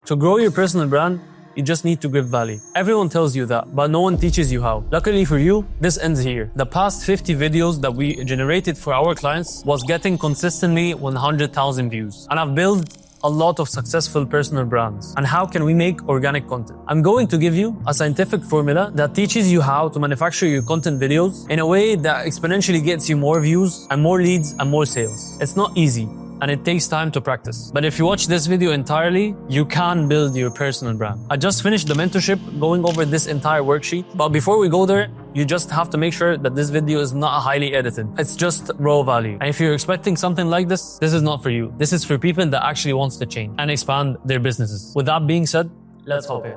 To grow your personal brand, you just need to give value. Everyone tells you that, but no one teaches you how. Luckily for you, this ends here. The past 50 videos that we generated for our clients was getting consistently 100,000 views. And I've built a lot of successful personal brands. And how can we make organic content? I'm going to give you a scientific formula that teaches you how to manufacture your content videos in a way that exponentially gets you more views and more leads and more sales. It's not easy, and it takes time to practice. But if you watch this video entirely, you can build your personal brand. I just finished the mentorship going over this entire worksheet, but before we go there, you just have to make sure that this video is not highly edited. It's just raw value. And if you're expecting something like this is not for you. This is for people that actually wants to change and expand their businesses. With that being said, let's hop in.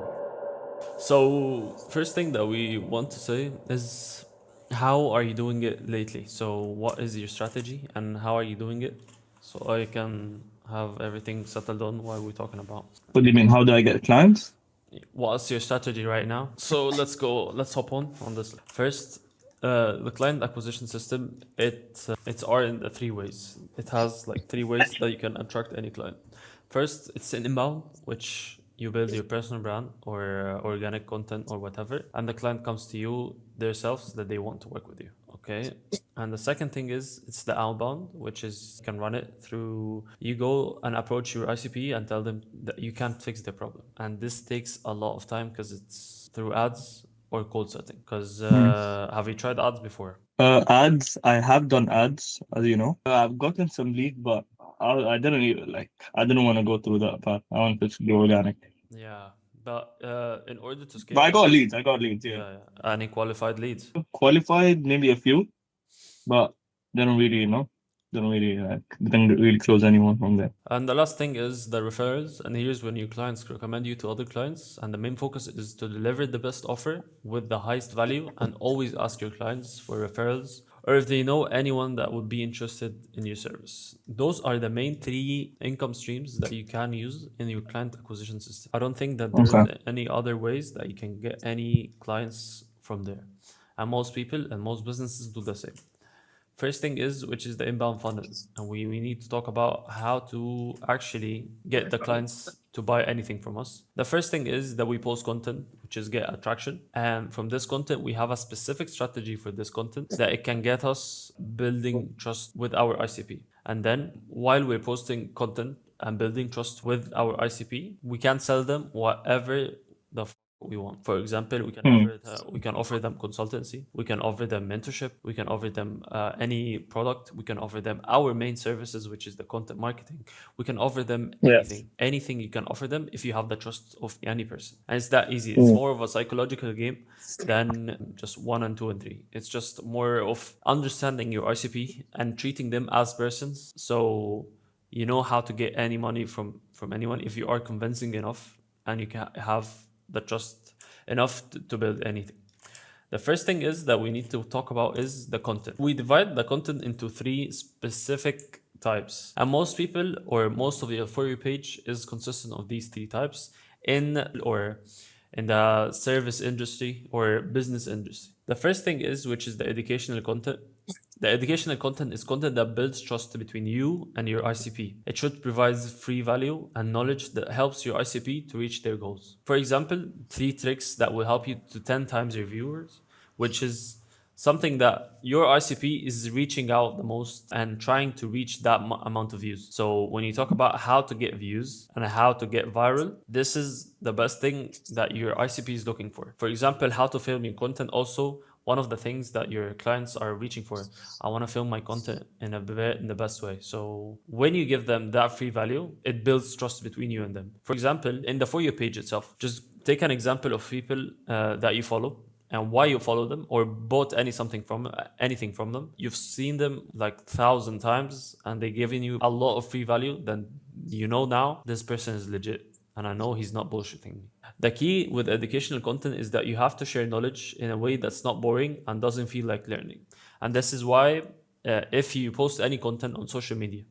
So first thing that we want to say is, how are you doing it lately? So what is your strategy and how are you doing it? So I can have everything settled on what we're talking about. What do you mean? How do I get clients? What's your strategy right now? So let's hop on this. First, the client acquisition system, it's in the three ways. It has like three ways that you can attract any client. First, it's an inbound, which you build your personal brand or organic content or whatever, and the client comes to you themselves that they want to work with you. Okay. And the second thing is, it's the outbound, which is you can run it through, you go and approach your ICP and tell them that you can't fix their problem. And this takes a lot of time because it's through ads or cold setting. Because have you tried ads before? Ads. I have done ads, as you know. I've gotten some leads, but I didn't even I didn't want to go through that path. I wanted to do organic. Yeah. But in order to scale, But I got leads. Yeah. Any qualified leads? Qualified, maybe a few, but didn't really close anyone from there. And the last thing is the referrals. And here's when your clients recommend you to other clients. And the main focus is to deliver the best offer with the highest value, and always ask your clients for referrals, or if they know anyone that would be interested in your service. Those are the main three income streams that you can use in your client acquisition system. I don't think that there's any other ways that you can get any clients from there. And most people and most businesses do the same. First thing is, which is the inbound funnel. And we need to talk about how to actually get the clients to buy anything from us. The first thing is that we post content, which is get attraction. And from this content, we have a specific strategy for this content that it can get us building trust with our ICP. And then while we're posting content and building trust with our ICP, we can sell them whatever the we want. For example, we can offer them consultancy, we can offer them mentorship, we can offer them any product, we can offer them our main services, which is the content marketing. We can offer them anything you can offer them if you have the trust of any person. And it's that easy. It's more of a psychological game than just 1 and 2 and 3. It's just more of understanding your ICP and treating them as persons, so you know how to get any money from anyone if you are convincing enough and you can have the trust enough to build anything. The first thing is that we need to talk about is the content. We divide the content into 3 specific types, and most people or most of the For You page is consistent of these 3 types in the service industry or business industry. The first thing is, which is the educational content. The educational content is content that builds trust between you and your ICP. It should provide free value and knowledge that helps your ICP to reach their goals. For example, 3 tricks that will help you to 10 times your viewers, which is something that your ICP is reaching out the most and trying to reach that amount of views. So when you talk about how to get views and how to get viral, this is the best thing that your ICP is looking for. For example, how to film your content, also one of the things that your clients are reaching for. I want to film my content in the best way. So when you give them that free value, it builds trust between you and them. For example, in the For You page itself, just take an example of people that you follow and why you follow them or bought anything from them. You've seen them like 1,000 times and they're giving you a lot of free value. Then you know now this person is legit and I know he's not bullshitting me. The key with educational content is that you have to share knowledge in a way that's not boring and doesn't feel like learning. And this is why if you post any content on social media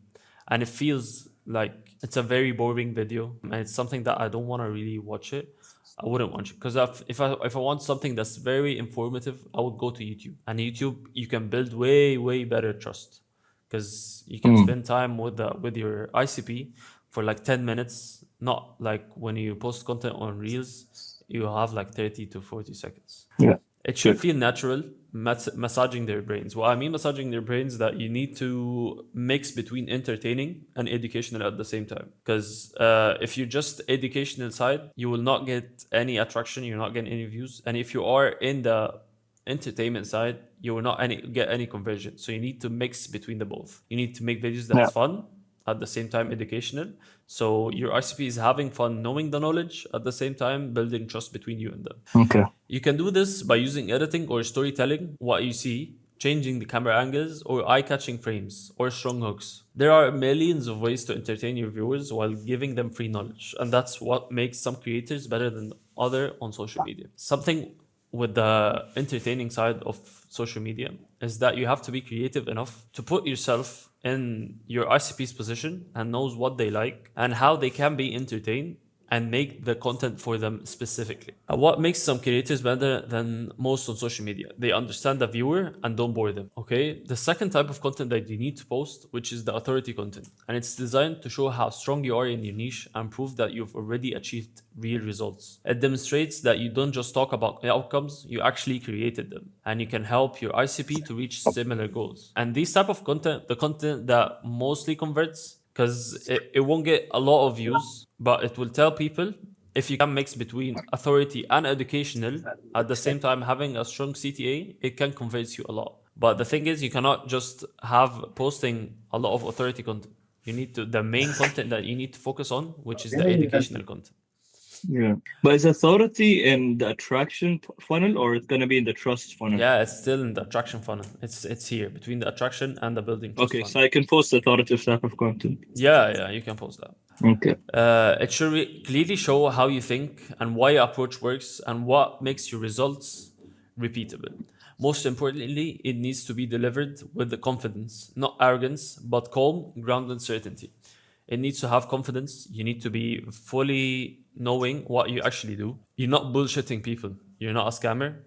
and it feels like it's a very boring video and it's something that I don't want to really watch it, I wouldn't watch it. Because if I want something that's very informative, I would go to YouTube. And YouTube, you can build way better trust because you can spend time with your ICP for like 10 minutes not like when you post content on Reels, you have like 30 to 40 seconds. Yeah. It should Good. feel natural, massaging their brains. What I mean massaging their brains, that you need to mix between entertaining and educational at the same time. Because if you're just educational side, you will not get any attraction, you're not getting any views. And if you are in the entertainment side, you will not get any conversion. So you need to mix between the both. You need to make videos that's fun, at the same time educational. So your RCP is having fun knowing the knowledge, at the same time building trust between you and them. Okay. You can do this by using editing or storytelling what you see, changing the camera angles or eye-catching frames or strong hooks. There are millions of ways to entertain your viewers while giving them free knowledge, and that's what makes some creators better than other on social media. Something with the entertaining side of social media is that you have to be creative enough to put yourself in your RCP's position and knows what they like and how they can be entertained and make the content for them specifically. What makes some creators better than most on social media? They understand the viewer and don't bore them, okay? The second type of content that you need to post, which is the authority content. And it's designed to show how strong you are in your niche and prove that you've already achieved real results. It demonstrates that you don't just talk about outcomes, you actually created them. And you can help your ICP to reach similar goals. And this type of content, the content that mostly converts, because it won't get a lot of views, but it will tell people, if you can mix between authority and educational at the same time having a strong CTA, it can convert you a lot. But the thing is, you cannot just have posting a lot of authority content. You need to, the main content that you need to focus on, which is the educational content. Yeah. But is authority in the attraction funnel, or it's gonna be in the trust funnel? Yeah, it's still in the attraction funnel. It's here between the attraction and the building trust Okay, funnel. so I can post authoritative type of content. Yeah, you can post that. Okay. It should clearly show how you think and why your approach works and what makes your results repeatable. Most importantly, it needs to be delivered with the confidence, not arrogance, but calm, grounded certainty. It needs to have confidence. You need to be fully knowing what you actually do. You're not bullshitting people. You're not a scammer.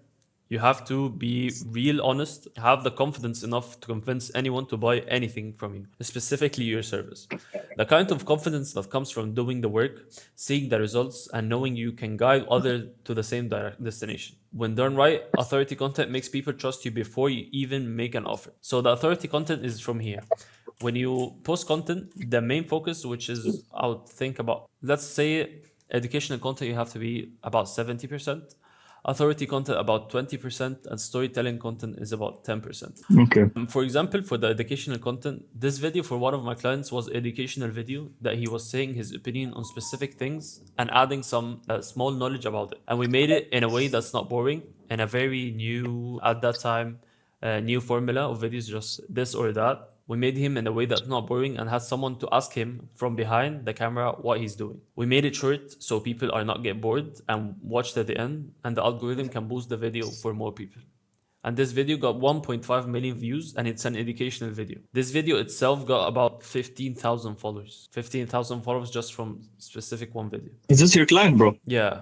You have to be real honest, have the confidence enough to convince anyone to buy anything from you, specifically your service. The kind of confidence that comes from doing the work, seeing the results, and knowing you can guide others to the same destination. When done right, authority content makes people trust you before you even make an offer. So the authority content is from here. When you post content, the main focus, which is, I would think about, let's say educational content, you have to be about 70%. Authority content about 20%, and storytelling content is about 10%. Okay. For example, for the educational content, this video for one of my clients was educational video that he was saying his opinion on specific things and adding some small knowledge about it. And we made it in a way that's not boring, in a very new, at that time, new formula of videos, just this or that. We made him in a way that's not boring and had someone to ask him from behind the camera what he's doing. We made it short so people are not get bored and watch to the end, and the algorithm can boost the video for more people. And this video got 1.5 million views, and it's an educational video. This video itself got about 15,000 followers. 15,000 followers just from specific one video. Is this your client, bro? Yeah.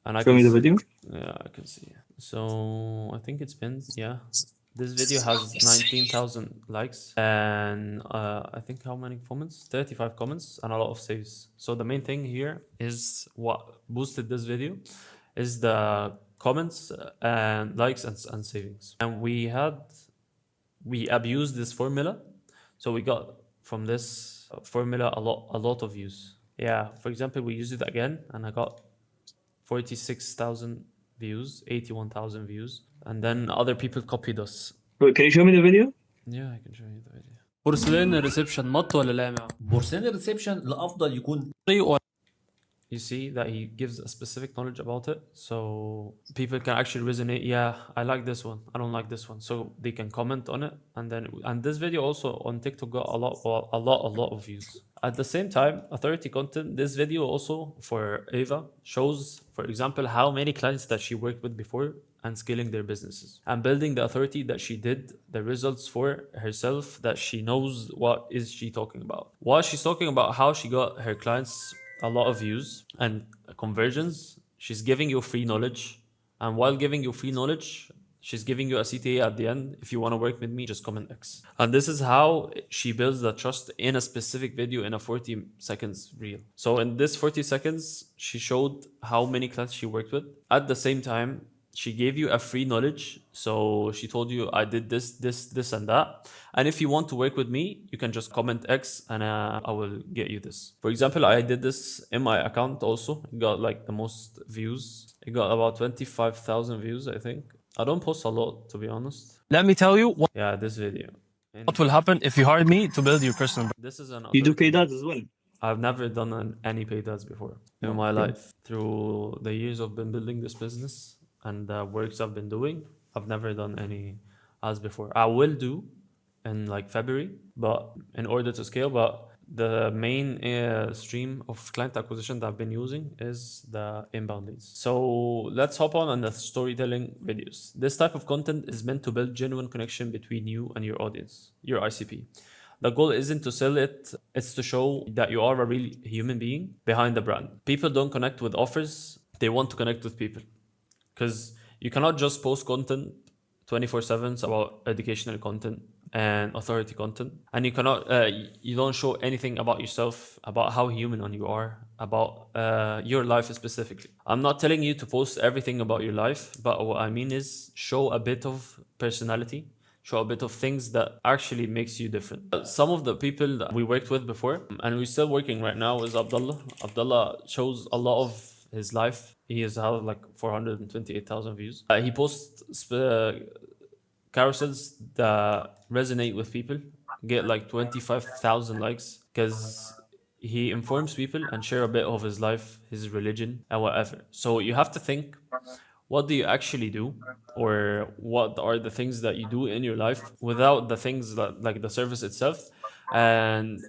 And I Show me the see- video. Yeah, I can see. So I think it's been, yeah. This video has 19,000 likes and I think how many comments? 35 comments and a lot of saves. So the main thing here is what boosted this video is the comments and likes and savings. And we abused this formula. So we got from this formula a lot of views. Yeah, for example, we used it again and I got 46,000 views, 81,000 views. And then other people copied us. Wait, can you show me the video? Yeah, I can show you the video. بورسلين الريسبشن مط ولا لامع؟ بورسلين الريسبشن الافضل يكون You see that he gives a specific knowledge about it, so people can actually resonate. Yeah, I like this one. I don't like this one, so they can comment on it. And this video also on TikTok got a lot of views. At the same time, authority content. This video also for Ava shows, for example, how many clients that she worked with before and scaling their businesses and building the authority that she did, the results for herself, that she knows what is she talking about. While she's talking about how she got her clients a lot of views and conversions, she's giving you free knowledge. And while giving you free knowledge, She's giving you a CTA at the end. If you want to work with me, just comment X. And this is how she builds the trust in a specific video in a 40 seconds reel. So in this 40 seconds, she showed how many clients she worked with. At the same time, she gave you a free knowledge. So she told you, I did this, and that. And if you want to work with me, you can just comment X and I will get you this. For example, I did this in my account also. It got like the most views. It got about 25,000 views, I think. I don't post a lot, to be honest. Let me tell you Yeah, this video. what will happen if you hire me to build your personal brand. This is an. You do paid ads as well? I've never done any paid ads before in my life. Through the years I've been building this business and the works I've been doing, I've never done any ads before. I will do in like February, but in order to scale. But the main stream of client acquisition that I've been using is the inbound leads. So let's hop on the storytelling videos. This type of content is meant to build genuine connection between you and your audience, your ICP. The goal isn't to sell it, it's to show that you are a real human being behind the brand. People don't connect with offers, they want to connect with people. Because you cannot just post content 24/7 about educational content and authority content, and you cannot you don't show anything about yourself, about how human you are, about your life specifically. I'm not telling you to post everything about your life, but what I mean is show a bit of personality, show a bit of things that actually makes you different. Some of the people that we worked with before, and we're still working right now, is Abdullah. Abdullah shows a lot of his life. He has had like 428,000 views. He posts carousels that resonate with people, get like 25,000 likes, because he informs people and share a bit of his life, his religion, and whatever. So you have to think, what do you actually do, or what are the things that you do in your life without the things that, like the service itself, and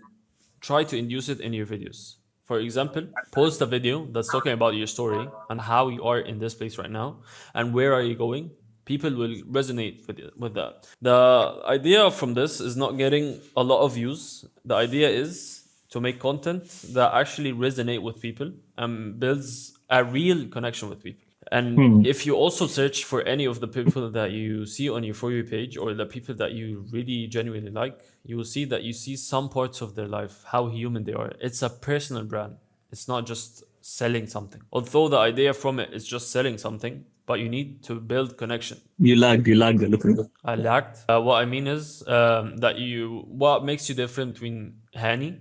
try to induce it in your videos. For example, post a video that's talking about your story and how you are in this place right now and where are you going. People will resonate with that. The idea from this is not getting a lot of views. The idea is to make content that actually resonate with people and builds a real connection with people. And if you also search for any of the people that you see on your For You page, or the people that you really genuinely like, you will see that you see some parts of their life, how human they are. It's a personal brand. It's not just selling something. Although the idea from it is just selling something, but you need to build connection. You lagged a little bit. I lagged. What I mean is what makes you different between Hani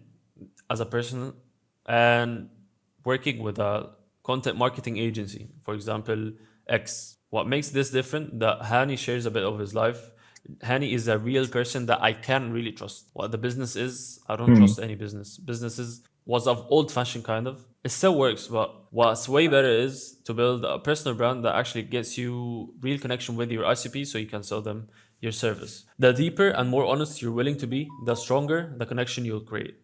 as a person and working with a content marketing agency, for example, X. What makes this different? That Hani shares a bit of his life. Hani is a real person that I can really trust. What the business is, I don't trust any business. Businesses was of old-fashioned kind of. It still works, but what's way better is to build a personal brand that actually gets you real connection with your ICP so you can sell them your service. The deeper and more honest you're willing to be, the stronger the connection you'll create.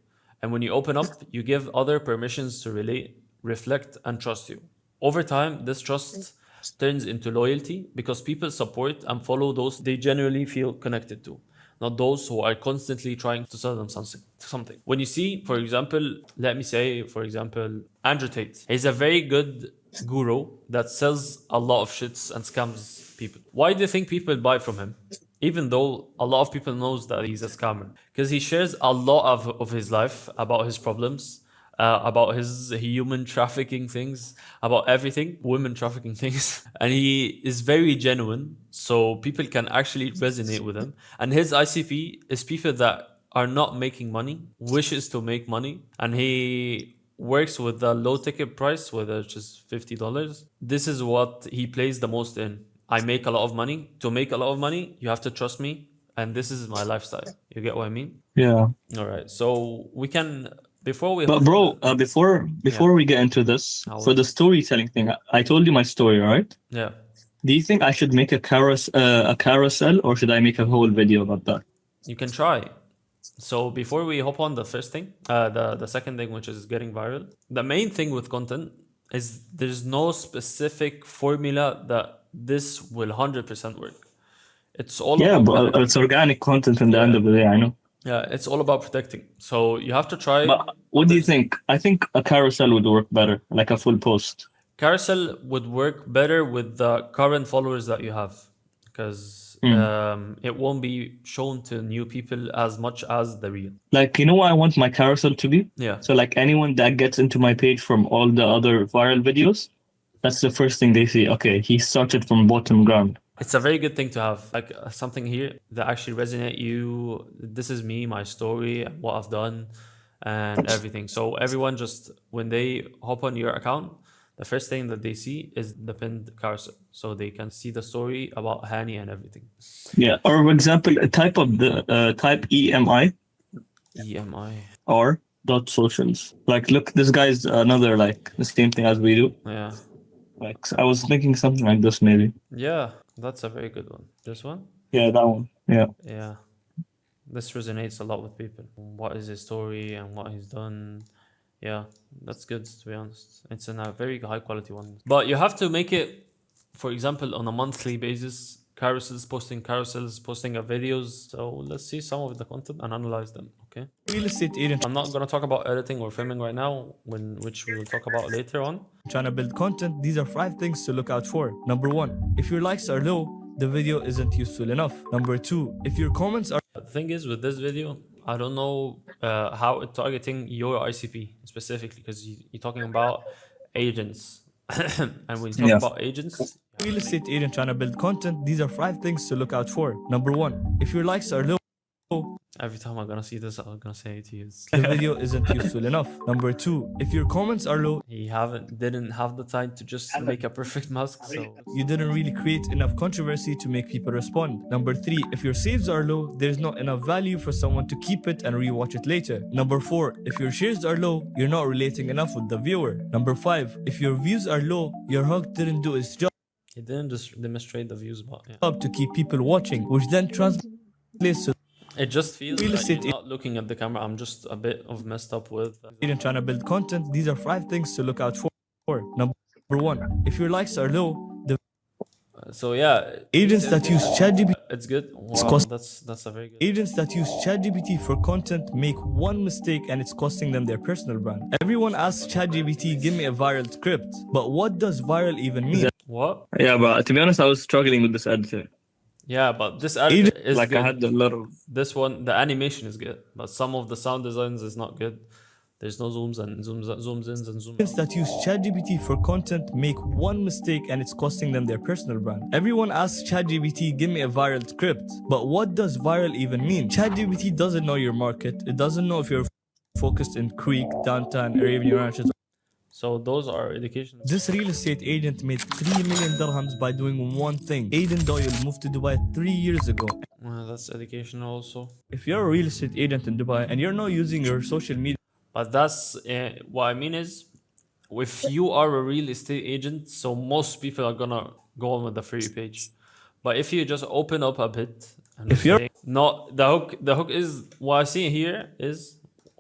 And when you open up, you give other permissions to relate, reflect, and trust you. Over time, this trust turns into loyalty because people support and follow those they genuinely feel connected to, not those who are constantly trying to sell them something. When you see, for example, let me say, for example, Andrew Tate. He's a very good guru that sells a lot of shits and scams people. Why do you think people buy from him? Even though a lot of people knows that he's a scammer. Because he shares a lot of his life, about his problems, about his human trafficking things, about everything, women trafficking things. And he is very genuine, so people can actually resonate with him. And his ICP is people that are not making money, wishes to make money, and he works with the low ticket price, whether it's just $50. This is what he plays the most in. I make a lot of money. To make a lot of money, you have to trust me, and this is my lifestyle. You get what I mean? Yeah. All right. So we can, before we... But bro, before we get into this, for the storytelling thing, I told you my story, right? Yeah. Do you think I should make a carousel, or should I make a whole video about that? You can try. So before we hop on the first thing, the second thing, which is getting viral, the main thing with content is there's no specific formula that this will 100% work. It's all but it's organic content in the end of the day, I know. Yeah, it's all about protecting. So you have to try. But what do you think? I think a carousel would work better, like a full post. Carousel would work better with the current followers that you have. because it won't be shown to new people as much as the reel. Like, you know what I want my carousel to be? Yeah. So like anyone that gets into my page from all the other viral videos, that's the first thing they see. Okay, he started from bottom ground. It's a very good thing to have, like something here that actually resonate you. This is me, my story, and what I've done, and everything. So everyone just, when they hop on your account, the first thing that they see is the pinned carousel. So they can see the story about Hani and everything. Yeah. Or for example, type EMI EMI. or dot socials. Like, look, this guy's another like the same thing as we do. Yeah. Like, I was thinking something like this maybe. Yeah, that's a very good one. This one? Yeah, that one. Yeah. Yeah. This resonates a lot with people. What is his story and what he's done. Yeah, that's good, to be honest. It's a very high quality one. But you have to make it, for example, on a monthly basis. Posting videos. So let's see some of the content and analyze them, okay? Real estate agent I'm not going to talk about editing or filming right now, which we will talk about later on. trying to build content, these are 5 things to look out for. Number 1, if your likes are low, the video isn't useful enough. Number 2, if your comments are The thing is, with this video, I don't know how it's targeting your ICP specifically, because you're talking about agents. And when you talk about agents, real estate agent trying to build content, these are 5 things to look out for. Number 1, if your likes are low, every time I'm gonna see this, I'm gonna say it to you. the video isn't useful enough. Number 2, if your comments are low, He didn't have the time to just make a perfect mask, so you didn't really create enough controversy to make people respond. Number 3, if your saves are low, there's not enough value for someone to keep it and rewatch it later. Number 4, if your shares are low, you're not relating enough with the viewer. Number 5, if your views are low, your hook didn't do its job he didn't just demonstrate the views, but yeah. to keep people watching, which then translates to It just feels Real like estate you're not looking at the camera. I'm just a bit of messed up with. agent trying to build content. These are 5 things to look out for. Number 1, if your likes are low, the So yeah, agents that use ChatGPT it's good. Wow, cost- that's a very good. Agents that use ChatGPT for content make one mistake and it's costing them their personal brand. Everyone asks ChatGPT, give me a viral script. But what does viral even mean? What? Yeah, but to be honest, I was struggling with this editor. Yeah, but this editor is Like good. I had a lot of This one, the animation is good, but some of the sound designs is not good. There's no zooms and zooms ins and zooms Agents out. that use ChatGPT for content make one mistake and it's costing them their personal brand. Everyone asks ChatGPT, give me a viral script. But what does viral even mean? ChatGPT doesn't know your market. It doesn't know if you're focused in Creek, downtown, Arabian Ranches. So those are education. This real estate agent made 3 million dirhams by doing one thing. Aiden Doyle moved to Dubai 3 years ago. That's educational also. If you're a real estate agent in Dubai and you're not using your social media But that's what I mean is, if you are a real estate agent, so most people are gonna go on with the free page. But if you just open up a bit, and If you're- say, not the hook is what I see here is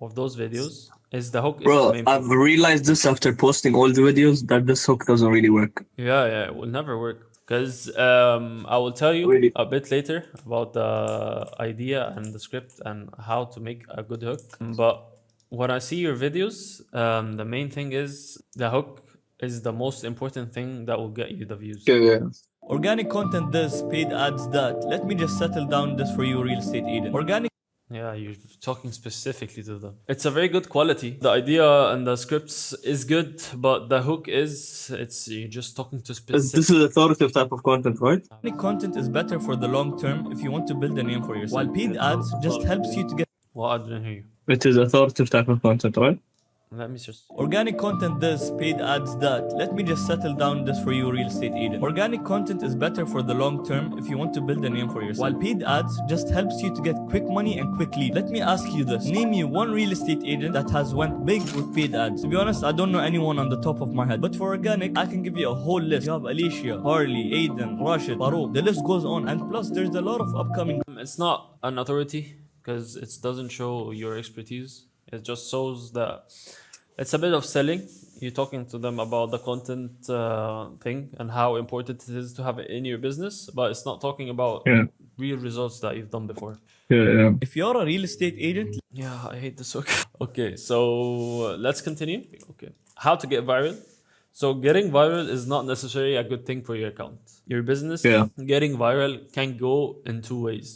of those videos is the hook. Is the bro. main I've realized this after posting all the videos that this hook doesn't really work. Yeah, it will never work. Because I will tell you Really? a bit later about the idea and the script and how to make a good hook. But when I see your videos, the main thing is the hook is the most important thing that will get you the views. Yeah. organic content this, paid ads that. Let me just settle down this for you, real estate agent. Organic Yeah, you're talking specifically to them. It's a very good quality. The idea and the scripts is good, but the hook you're just talking to specific. This is authoritative type of content, right? content is better for the long term if you want to build a name for yourself. While paid ads just helps you to get Well, I didn't hear you. It is authoritative type of content, right? Let me just. organic content this, paid ads that. Let me just settle down this for you, real estate agent. Organic content is better for the long term if you want to build a name for yourself. While paid ads just helps you to get quick money and quick lead. Let me ask you this. Name me one real estate agent that has went big with paid ads. To be honest, I don't know anyone on the top of my head. But for organic, I can give you a whole list. You have Alicia, Harley, Aiden, Rashid, Farouk. The list goes on. And plus, there's a lot of upcoming It's not an authority because it doesn't show your expertise. It just shows that it's a bit of selling. You're talking to them about the content thing and how important it is to have it in your business, but it's not talking about real results that you've done before. Yeah. If you're a real estate agent, Yeah, I hate this hook. Okay, so let's continue. Okay, how to get viral. So getting viral is not necessarily a good thing for your account. Your business Yeah. getting viral can go in two ways.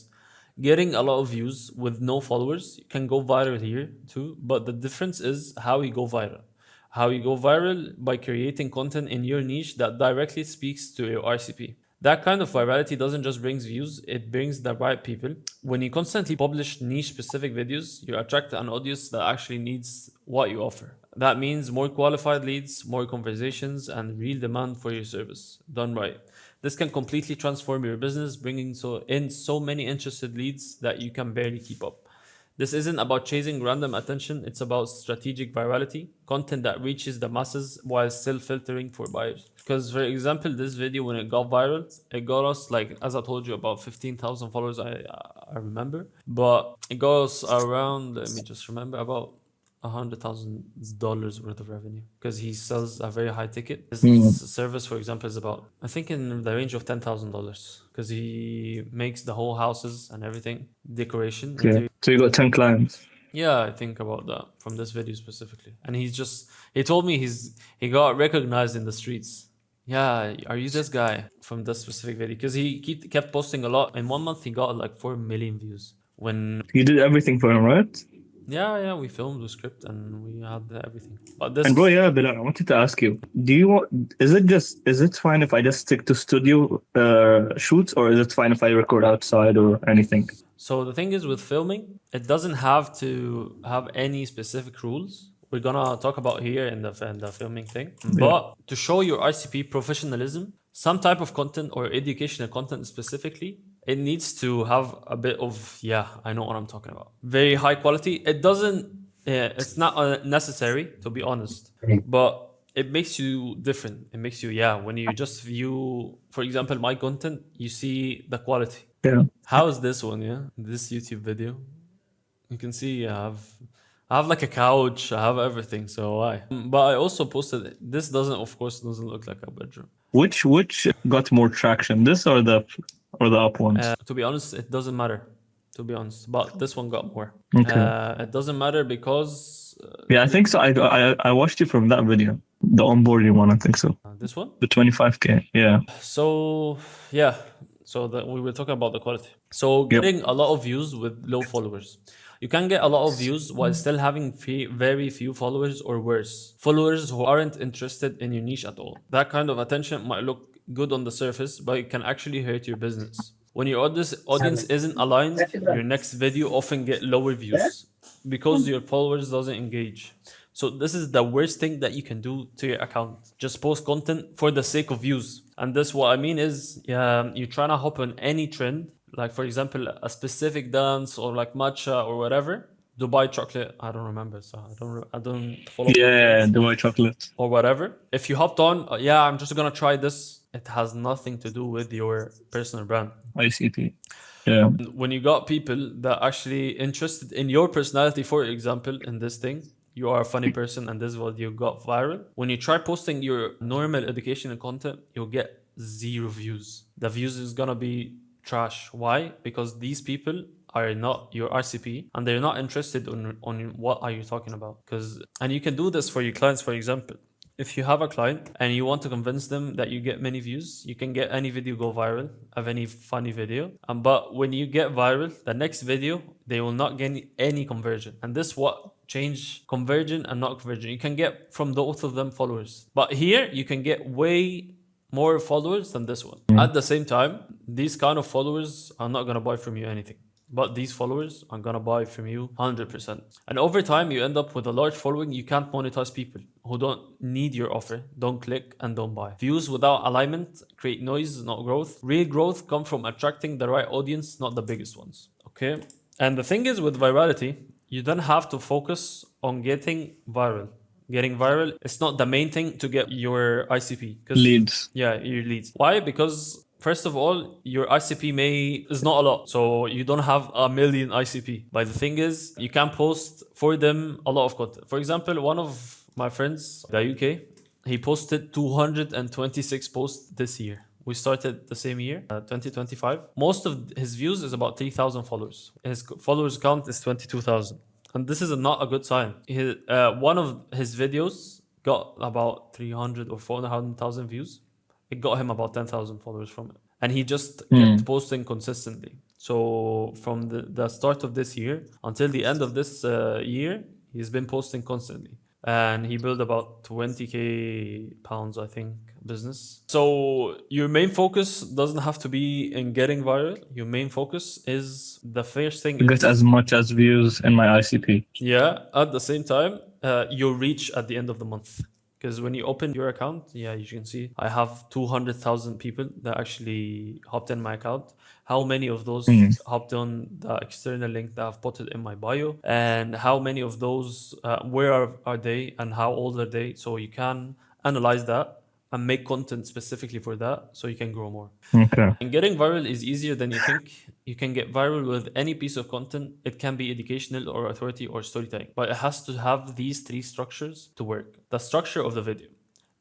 Getting a lot of views with no followers can go viral here too, but the difference is how you go viral. How you go viral by creating content in your niche that directly speaks to your RCP. That kind of virality doesn't just bring views, it brings the right people. When you constantly publish niche specific videos, you attract an audience that actually needs what you offer. That means more qualified leads, more conversations, and real demand for your service done right. This can completely transform your business, bringing so many interested leads that you can barely keep up. This isn't about chasing random attention, it's about strategic virality, content that reaches the masses while still filtering for buyers. Because, for example, this video, when it got viral, it got us, like, as I told you, about 15,000 followers, I remember. But it got us around, let me just remember, about $100,000 worth of revenue, because he sells a very high ticket. His service, for example, is about, I think, in the range of $10,000, because he makes the whole houses and everything, decoration. Okay. So you got 10 clients. Yeah, I think about that from this video specifically. And he told me he got recognized in the streets. Yeah, are you this guy from this specific video? Because he kept posting a lot. In 1 month, he got like 4 million views. When You did everything for him, right? yeah, we filmed the script and we had everything. But this And bro, yeah, Bilal, I wanted to ask you, is it fine if I just stick to studio shoots, or is it fine if I record outside or anything? So the thing is with filming, it doesn't have to have any specific rules. We're gonna talk about here in the filming thing. But to show your RCP professionalism, some type of content or educational content specifically, it needs to have a bit of, yeah, I know what I'm talking about. Very high quality. It's not necessary, to be honest, but it makes you different. It makes you, when you just view, for example, my content, you see the quality. Yeah. How is this one, this YouTube video? You can see I have like a couch, I have everything, so why? But I also posted, this doesn't look like a bedroom. Which got more traction, this or the up ones? To be honest, it doesn't matter, but this one got more. Okay. It doesn't matter because... Yeah, I think so. I watched you from that video, the onboarding one, I think so. This one? The 25K, yeah. So, we were talking about the quality. So getting a lot of views with low followers. You can get a lot of views while still having very few followers, or worse, followers who aren't interested in your niche at all. That kind of attention might look good on the surface, but it can actually hurt your business. When your audience isn't aligned, your next video often get lower views because your followers doesn't engage. So this is the worst thing that you can do to your account. Just post content for the sake of views. And this, what I mean is, you're trying to hop on any trend, like for example, a specific dance or like matcha or whatever. Dubai chocolate, I don't remember, so I don't follow. Yeah, Dubai chocolate. Or whatever. If you hopped on, I'm just gonna try this. It has nothing to do with your personal brand. ICP. Yeah. When you got people that actually interested in your personality, for example, in this thing, you are a funny person and this is what you got viral. When you try posting your normal educational content, you'll get 0 views. The views is gonna be trash. Why? Because these people are not your RCP and they're not interested on what are you talking about. And you can do this for your clients, for example. If you have a client and you want to convince them that you get many views, you can get any video go viral of any funny video. But when you get viral, the next video, they will not get any conversion. And this what change conversion and not conversion. You can get from both of them followers. But here you can get way more followers than this one. At the same time, these kind of followers are not going to buy from you anything. But these followers are going to buy from you 100%. And over time, you end up with a large following. You can't monetize people who don't need your offer, don't click and don't buy. Views without alignment create noise, not growth. Real growth comes from attracting the right audience, not the biggest ones. Okay? And the thing is with virality, you don't have to focus on getting viral. Getting viral, it's not the main thing to get your ICP. Leads. Yeah, your leads. Why? Because first of all, your ICP is not a lot. So you don't have a million ICP. But the thing is, you can post for them a lot of content. For example, one of my friends, the UK, he posted 226 posts this year. We started the same year, 2025. Most of his views is about 3,000 followers. His followers count is 22,000. And this is not a good sign. One of his videos got about 300 or 400,000 views. It got him about 10,000 followers from it. And he just kept posting consistently. So from the start of this year until the end of this year, he's been posting constantly. And he built about 20k pounds, I think, business. So your main focus doesn't have to be in getting viral. Your main focus is the first thing. Get as much as views in my ICP. Yeah, at the same time, your reach at the end of the month. Because when you open your account, yeah, you can see I have 200,000 people that actually hopped in my account. How many of those hopped on the external link that I've put it in my bio? And how many of those, where are they and how old are they? So you can analyze that and make content specifically for that so you can grow more. Okay. And getting viral is easier than you think. You can get viral with any piece of content. It can be educational or authority or storytelling, but it has to have these three structures to work. The structure of the video,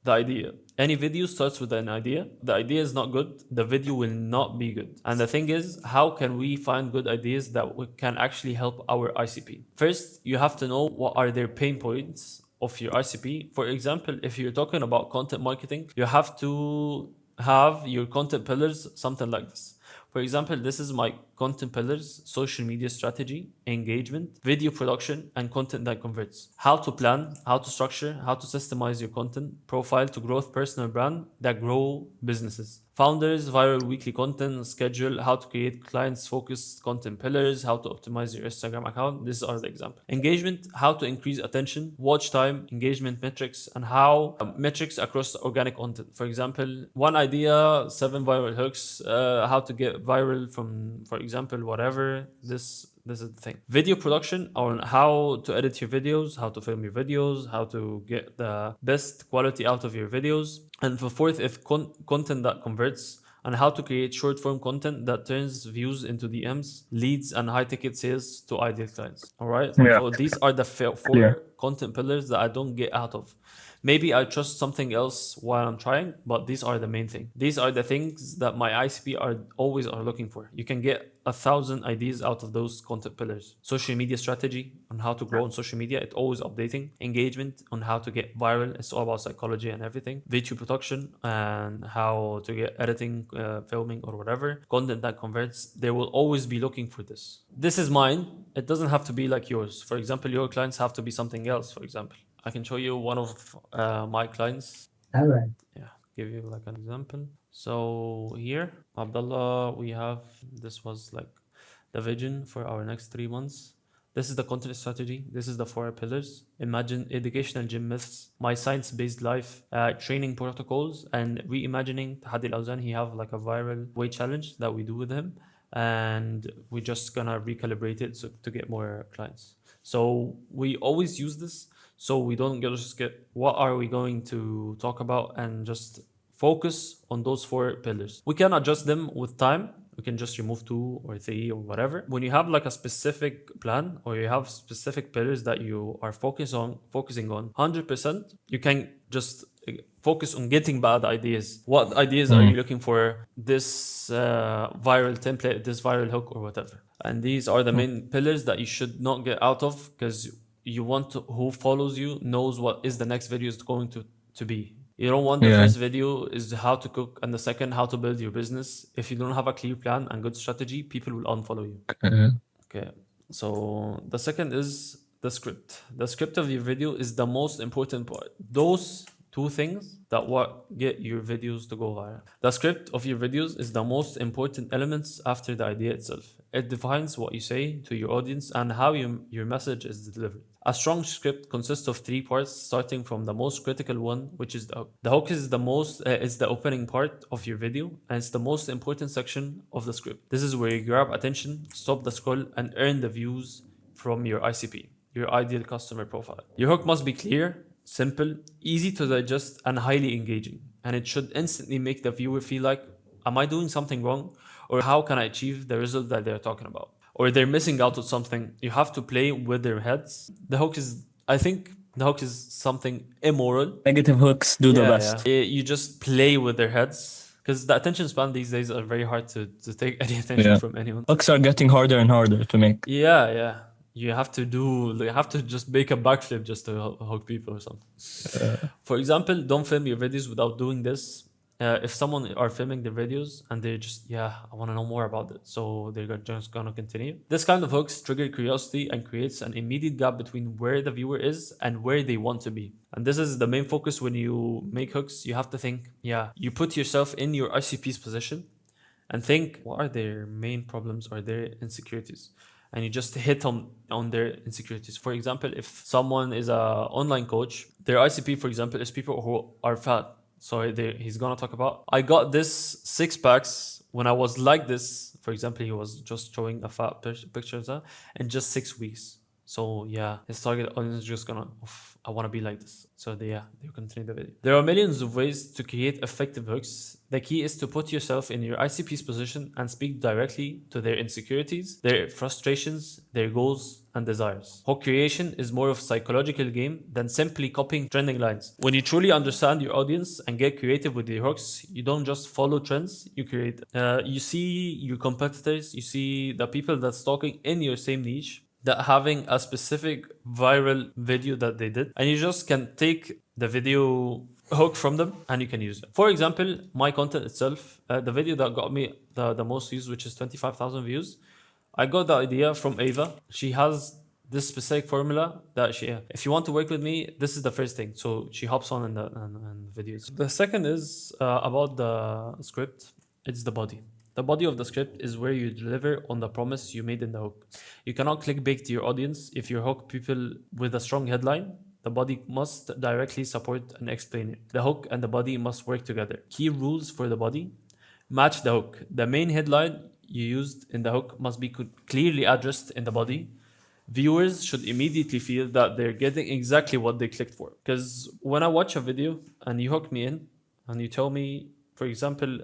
the idea. Any video starts with an idea. The idea is not good, the video will not be good. And the thing is, how can we find good ideas that can actually help our ICP? First, you have to know what are their pain points of your ICP. For example, if you're talking about content marketing, you have to have your content pillars, something like this. For example, this is my content pillars: social media strategy, engagement, video production, and content that converts. How to plan, how to structure, how to systemize your content profile to growth personal brand that grow businesses. Founders, viral weekly content, schedule, how to create clients focused content pillars, how to optimize your Instagram account. These are the examples. Engagement, how to increase attention, watch time, engagement metrics, and how metrics across organic content. For example, one idea, 7 viral hooks, how to get viral from, for example, whatever. This is the thing. Video production, on how to edit your videos, how to film your videos, how to get the best quality out of your videos. And the fourth is content that converts, and how to create short form content that turns views into DMs, leads, and high ticket sales to ideal clients. All right. Yeah. So these are the 4 content pillars that I don't get out of. Maybe I trust something else while I'm trying, but these are the main thing. These are the things that my ICP are always looking for. You can get 1,000 ideas out of those content pillars. Social media strategy, on how to grow on social media, it's always updating. Engagement, on how to get viral, it's all about psychology and everything. Video production, and how to get editing, filming, or whatever. Content that converts, they will always be looking for this. This is mine. It doesn't have to be like yours. For example, your clients have to be something else, for example. I can show you one of my clients. All right. Yeah, give you like an example. So here, Abdullah, we have, this was like the vision for our next 3 months. This is the content strategy. This is the 4 pillars. Imagine educational gym myths, my science-based life, training protocols, and reimagining Tahadi Al-Awzan. He have like a viral weight challenge that we do with him. And we're just gonna recalibrate it to get more clients. So we always use this. So we don't just get what are we going to talk about and just focus on those 4 pillars. We can adjust them with time. We can just remove 2 or 3 or whatever. When you have like a specific plan or you have specific pillars that you are focusing on 100%, you can just focus on getting bad ideas. What ideas are you looking for? This viral template, this viral hook, or whatever. And these are the main pillars that you should not get out of, because you want to, who follows you knows what is the next video is going to be. You don't want the first video is how to cook and the second how to build your business. If you don't have a clear plan and good strategy, people will unfollow you. Okay. So the second is the script. The script of your video is the most important part. Those 2 things that what get your videos to go viral. The script of your videos is the most important elements after the idea itself. It defines what you say to your audience and how your message is delivered. A strong script consists of 3 parts, starting from the most critical one, which is the hook. The hook is the opening part of your video, and it's the most important section of the script. This is where you grab attention, stop the scroll, and earn the views from your ICP, your ideal customer profile. Your hook must be clear, simple, easy to digest, and highly engaging. And it should instantly make the viewer feel like, am I doing something wrong? Or how can I achieve the result that they're talking about? Or they're missing out on something. You have to play with their heads. I think the hook is something immoral. Negative hooks do the best. Yeah. You just play with their heads. Because the attention span these days are very hard to take any attention from anyone. Hooks are getting harder and harder to make. Yeah. You have to just make a backflip just to hook people or something. For example, don't film your videos without doing this. If someone are filming their videos and they're just, I want to know more about it, so they're just gonna continue. This kind of hooks trigger curiosity and creates an immediate gap between where the viewer is and where they want to be. And this is the main focus when you make hooks. You have to think, you put yourself in your ICP's position and think, what are their main problems or their insecurities? And you just hit on their insecurities. For example, if someone is a online coach, their ICP, for example, is people who are fat. So he's gonna talk about, I got this 6 packs when I was like this. For example, he was just showing a fat picture of that in just 6 weeks. So his target audience is just gonna, I want to be like this. So they continue the video. There are millions of ways to create effective hooks. The key is to put yourself in your ICP's position and speak directly to their insecurities, their frustrations, their goals and desires. Hook creation is more of a psychological game than simply copying trending lines. When you truly understand your audience and get creative with your hooks, you don't just follow trends, you create. You see your competitors, you see the people that's talking in your same niche, that having a specific viral video that they did, and you just can take the video hook from them and you can use it. For example, my content itself, the video that got me the most views, which is 25,000 views, I got the idea from Ava. She has this specific formula that if you want to work with me, this is the first thing. So she hops on in the videos. The second is about the script. It's the body. The body of the script is where you deliver on the promise you made in the hook. You cannot clickbait to your audience. If you hook people with a strong headline, the body must directly support and explain it. The hook and the body must work together. Key rules for the body: match the hook. The main headline you used in the hook must be clearly addressed in the body. Viewers should immediately feel that they're getting exactly what they clicked for. Because when I watch a video and you hook me in and you tell me, for example,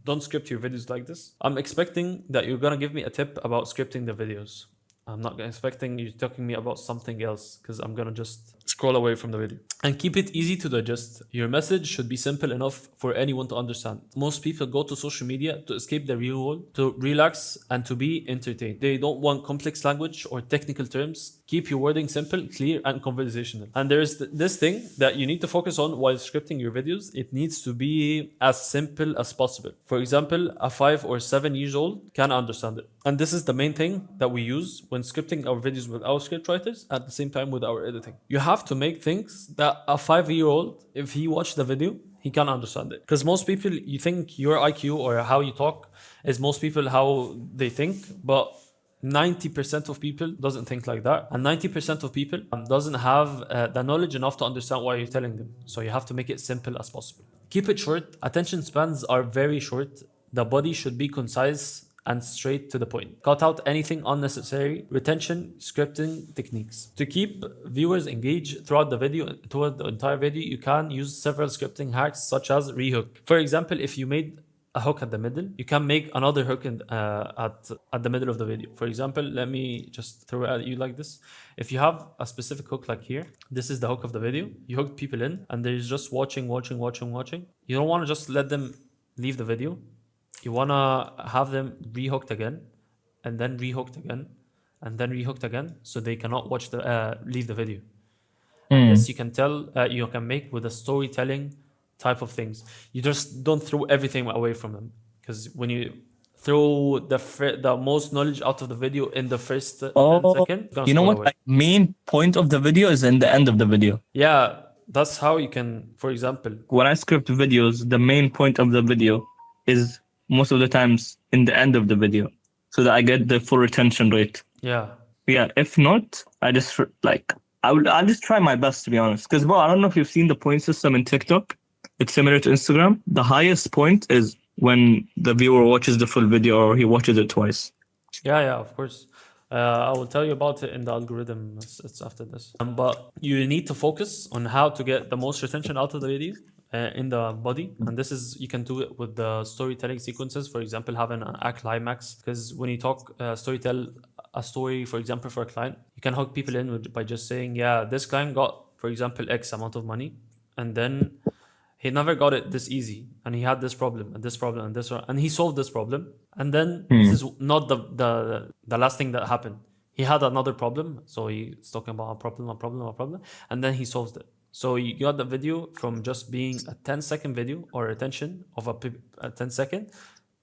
don't script your videos like this, I'm expecting that you're gonna give me a tip about scripting the videos. I'm not expecting you talking me about something else, because I'm gonna just scroll away from the video. And keep it easy to digest. Your message should be simple enough for anyone to understand. Most people go to social media to escape the real world, to relax and to be entertained. They don't want complex language or technical terms. Keep your wording simple, clear and conversational. And there's this thing that you need to focus on while scripting your videos. It needs to be as simple as possible. For example, a 5 or 7 years old can understand it. And this is the main thing that we use when scripting our videos with our scriptwriters, at the same time with our editing. You have to make things that a 5-year-old, if he watched the video, he can understand it. Because most people, you think your IQ or how you talk is most people how they think, but 90% of people doesn't think like that, and 90% of people doesn't have the knowledge enough to understand what you're telling them. So you have to make it simple as possible. Keep it short. Attention spans are very short. The body should be concise and straight to the point. Cut out anything unnecessary. Retention scripting techniques. To keep viewers engaged throughout the entire video, you can use several scripting hacks such as rehook. For example, if you made a hook at the middle, you can make another hook at the middle of the video. For example, let me just throw it at you like this. If you have a specific hook like here, this is the hook of the video. You hook people in and they're just watching. You don't want to just let them leave the video. You want to have them rehooked again, and then rehooked again, and then rehooked again, so they cannot leave the video. This you can make with a storytelling type of things. You just don't throw everything away from them, because when you throw the most knowledge out of the video in the first 10 seconds, you know what? Like, main point of the video is in the end of the video. Yeah, that's how you can, for example. When I script videos, the main point of the video is most of the times in the end of the video, so that I get the full retention rate. Yeah. If not, I'll just try my best, to be honest. Because, I don't know if you've seen the point system in TikTok. It's similar to Instagram. The highest point is when the viewer watches the full video or he watches it twice. Yeah, of course. I will tell you about it in the algorithm. It's after this. But you need to focus on how to get the most retention out of the video. In the body, and this is, you can do it with the storytelling sequences. For example, having an act climax, because when you talk storytell a story, for example, for a client, you can hook people in by just saying, this client got, for example, X amount of money, and then he never got it this easy, and he had this problem and this problem and this one, and he solved this problem, and then this is not the last thing that happened. He had another problem, so he's talking about a problem, and then he solved it. So you got the video from just being a 10-second video or attention of a 10-second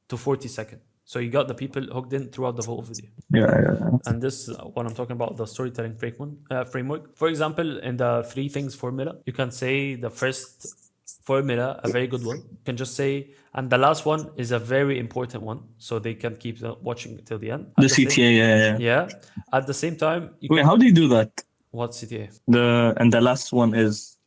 to 40-second. So you got the people hooked in throughout the whole video. Yeah. And this is what I'm talking about, the storytelling framework. For example, in the 3 things formula, you can say the first formula, a very good one. You can just say, and the last one is a very important one, so they can keep watching till the end. The CTA, Yeah. At the same time, Wait, how do you do that? What CTA? And the last one is.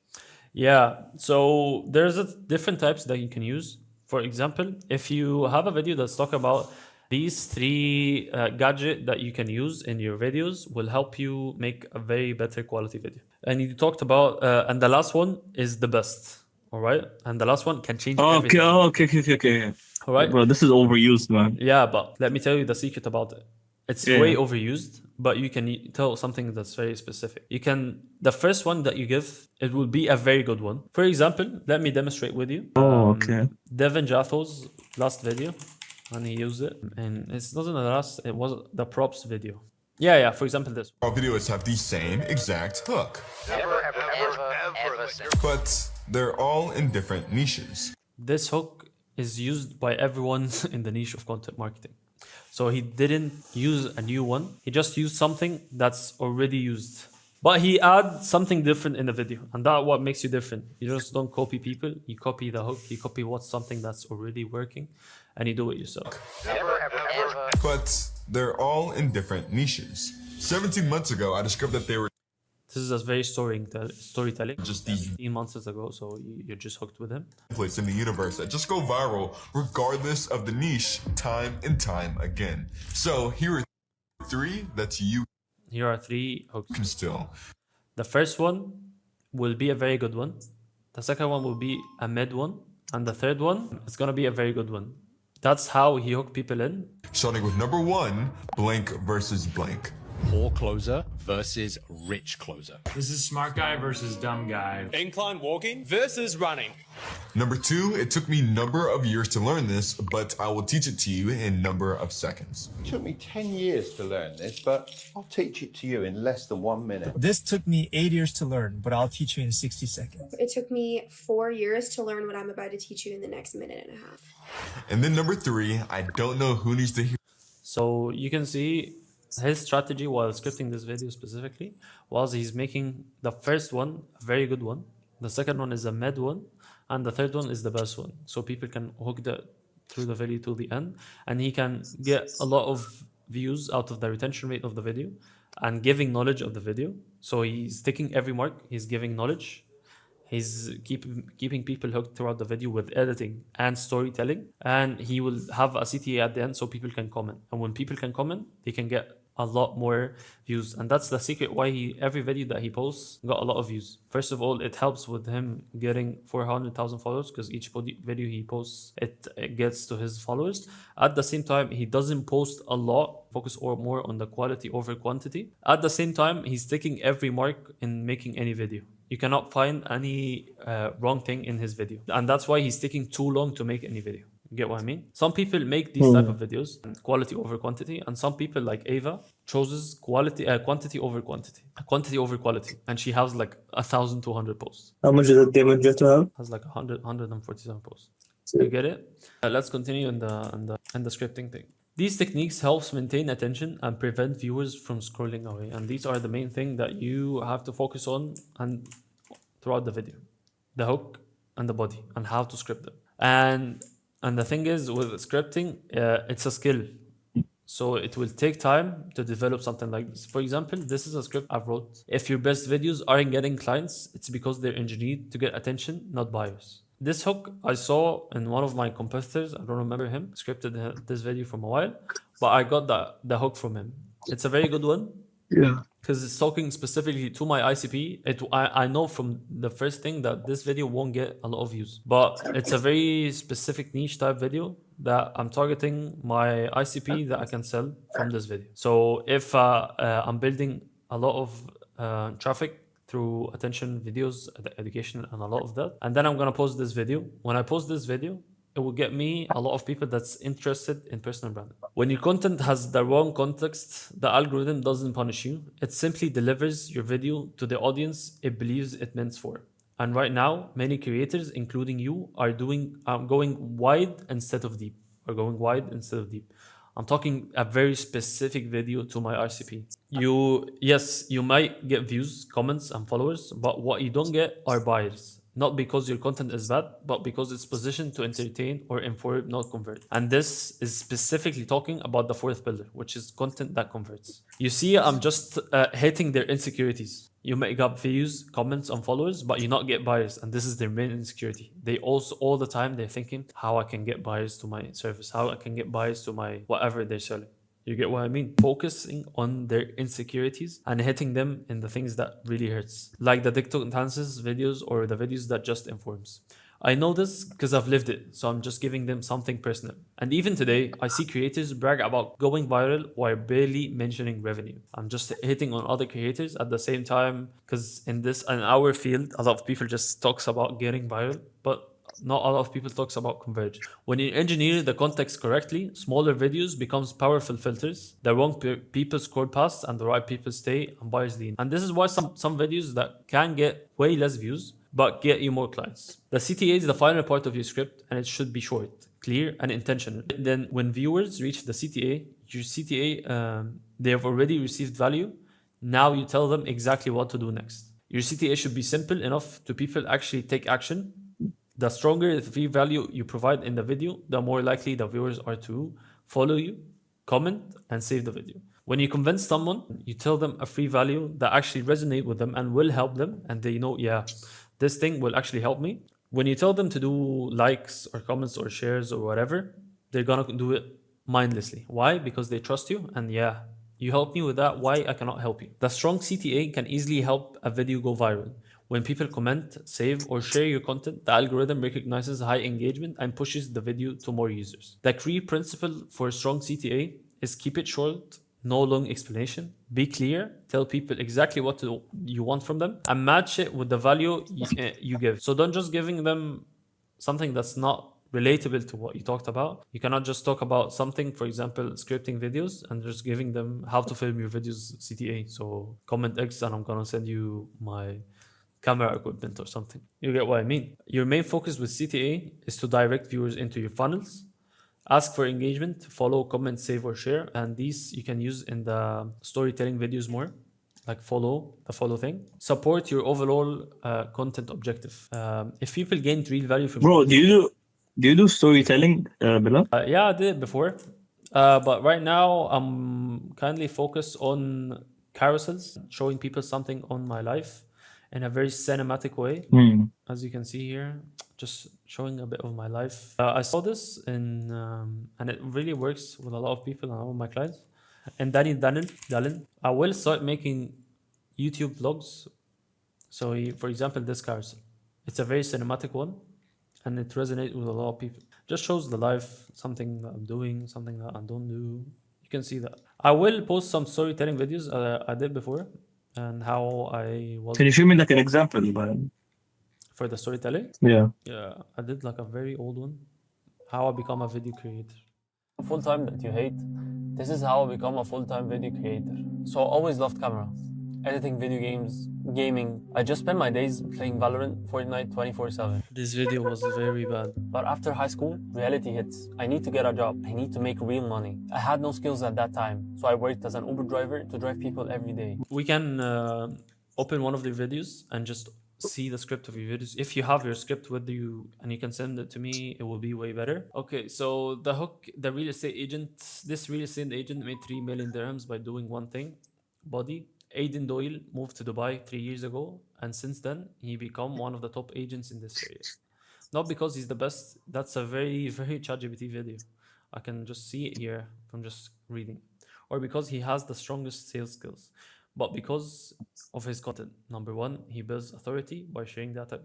Yeah. So there's different types that you can use. For example, if you have a video that's talk about these 3 gadgets that you can use in your videos will help you make a very better quality video. And you talked about, and the last one is the best. All right. And the last one can change everything. Okay. All right. Bro, this is overused, man. Yeah, but let me tell you the secret about it. It's way overused, but you can tell something that's very specific. The first one that you give, it will be a very good one. For example, let me demonstrate with you. Okay. Devin Jatho's last video, and he used it. And it wasn't the last, it was the props video. Yeah, for example, this. All videos have the same exact hook. But they're all in different niches. This hook is used by everyone in the niche of content marketing. So he didn't use a new one. He just used something that's already used. But he adds something different in the video. And that's what makes you different. You just don't copy people. You copy the hook. You copy what's something that's already working. And you do it yourself. But they're all in different niches. 17 months ago, I discovered that they were This is a very storytelling. just these 15 months ago, so you're just hooked with him. templates in the universe that just go viral regardless of the niche, time and time again. So here are 3 that you Here are 3 hooks. can still. The first one will be a very good one. The second one will be a mid one. And the third one is going to be a very good one. That's how he hooked people in. Starting with number 1, blank versus blank. Poor closer versus rich closer. This is smart guy versus dumb guy. Incline walking versus running. Number 2, it took me number of years to learn this, but I will teach it to you in number of seconds. It took me 10 years to learn this, but I'll teach it to you in less than 1 minute. This took me 8 years to learn, but I'll teach you in 60 seconds. It took me 4 years to learn what I'm about to teach you in the next minute and a half. And then number 3, I don't know who needs to hear. So you can see his strategy while scripting this video specifically was he's making the first one a very good one, the second one is a mid one, and the third one is the best one. So people can hook through the video to the end, and he can get a lot of views out of the retention rate of the video and giving knowledge of the video. So he's taking every mark, he's giving knowledge. He's keeping people hooked throughout the video with editing and storytelling. And he will have a CTA at the end so people can comment. And when people can comment, they can get a lot more views. And that's the secret why every video that he posts got a lot of views. First of all, it helps with him getting 400,000 followers because each video he posts, it gets to his followers. At the same time, he doesn't post a lot, focus more on the quality over quantity. At the same time, he's taking every mark in making any video. You cannot find any wrong thing in his video. And that's why he's taking too long to make any video. You get what I mean? Some people make these type of videos, quality over quantity, and some people like Ava chooses quantity over quantity over quality, and she has like 1,200 posts. How much is the damage you have to have? Has like 147 posts. You get it? Let's continue in the scripting thing. These techniques helps maintain attention and prevent viewers from scrolling away, and these are the main thing that you have to focus on and throughout the video: the hook and the body, and how to script them. And the thing is, with scripting, it's a skill. So it will take time to develop something like this. For example, this is a script I've wrote. If your best videos aren't getting clients, it's because they're engineered to get attention, not buyers. This hook I saw in one of my competitors. I don't remember him. Scripted this video from a while, but I got the hook from him. It's a very good one. Yeah. Because it's talking specifically to my ICP. I know from the first thing that this video won't get a lot of views, but it's a very specific niche type video that I'm targeting my ICP that I can sell from this video. So if I'm building a lot of traffic through attention videos, education, and a lot of that, and then I'm gonna post this video. When I post this video, it will get me a lot of people that's interested in personal branding. When your content has the wrong context, the algorithm doesn't punish you. It simply delivers your video to the audience it believes it meant for. And right now, many creators, including you, are going wide instead of deep. I'm talking a very specific video to my RCP. You might get views, comments, and followers, but what you don't get are buyers. Not because your content is bad, but because it's positioned to entertain or inform, not convert. And this is specifically talking about the fourth pillar, which is content that converts. You see, I'm just hitting their insecurities. You make up views, comments, and followers, but you not get buyers, and this is their main insecurity. They also all the time they're thinking how I can get buyers to my service, how I can get buyers to my whatever they're selling. You get what I mean? Focusing on their insecurities and hitting them in the things that really hurts. Like the TikTok dances videos or the videos that just informs. I know this because I've lived it, so I'm just giving them something personal. And even today, I see creators brag about going viral while barely mentioning revenue. I'm just hitting on other creators at the same time because in our field, a lot of people just talks about getting viral, but not a lot of people talks about converge. When you engineer the context correctly, smaller videos becomes powerful filters. The wrong people scroll past and the right people stay and buyers lean. And this is why some videos that can get way less views but get you more clients. The CTA is the final part of your script and it should be short, clear, and intentional. Then when viewers reach the CTA, your CTA, they have already received value. Now you tell them exactly what to do next. Your CTA should be simple enough to people actually take action. The stronger the free value you provide in the video, the more likely the viewers are to follow you, comment, and save the video. When you convince someone, you tell them a free value that actually resonates with them and will help them, and they know, yeah, this thing will actually help me. When you tell them to do likes or comments or shares or whatever, they're gonna do it mindlessly. Why? Because they trust you, and yeah, you help me with that, why I cannot help you? The strong CTA can easily help a video go viral. When people comment, save, or share your content, the algorithm recognizes high engagement and pushes the video to more users. The key principle for a strong CTA is keep it short, no long explanation, be clear, tell people exactly what you want from them, and match it with the value you give. So don't just giving them something that's not relatable to what you talked about. You cannot just talk about something, for example, scripting videos, and just giving them how to film your videos CTA. So comment X and I'm gonna send you my camera equipment or something. You get what I mean? Your main focus with CTA is to direct viewers into your funnels, ask for engagement, follow, comment, save, or share. And these you can use in the storytelling videos more, like the follow thing. Support your overall content objective. If people gain real value from... Bro, do you do storytelling, Bilal? Yeah, I did it before. But right now, I'm kindly focused on carousels, showing people something on my life in a very cinematic way. As you can see here, just showing a bit of my life. I saw this and it really works with a lot of people and all my clients. And Danny Dallin, I will start making YouTube vlogs. So for example, this carousel, it's a very cinematic one and it resonates with a lot of people. Just shows the life, something that I'm doing, something that I don't do. You can see that. I will post some storytelling videos I did before, and how I was... Can you show me like an example? For the storytelling? Yeah. Yeah, I did like a very old one. How I become a video creator. Full-time that you hate. This is how I become a full-time video creator. So I always loved camera. Editing video games, gaming. I just spent my days playing Valorant, Fortnite 24/7. This video was very bad. But after high school, reality hits. I need to get a job. I need to make real money. I had no skills at that time, so I worked as an Uber driver to drive people every day. We can open one of the videos and just see the script of your videos. If you have your script with you and you can send it to me, it will be way better. Okay, so the hook, the real estate agent, this real estate agent made 3 million dirhams by doing one thing, body. Aidan Doyle moved to Dubai 3 years ago, and since then he become one of the top agents in this area. Not because he's the best. That's a very, very ChatGPT video. I can just see it here from just reading. Or because he has the strongest sales skills, but because of his content. Number one, he builds authority by sharing data.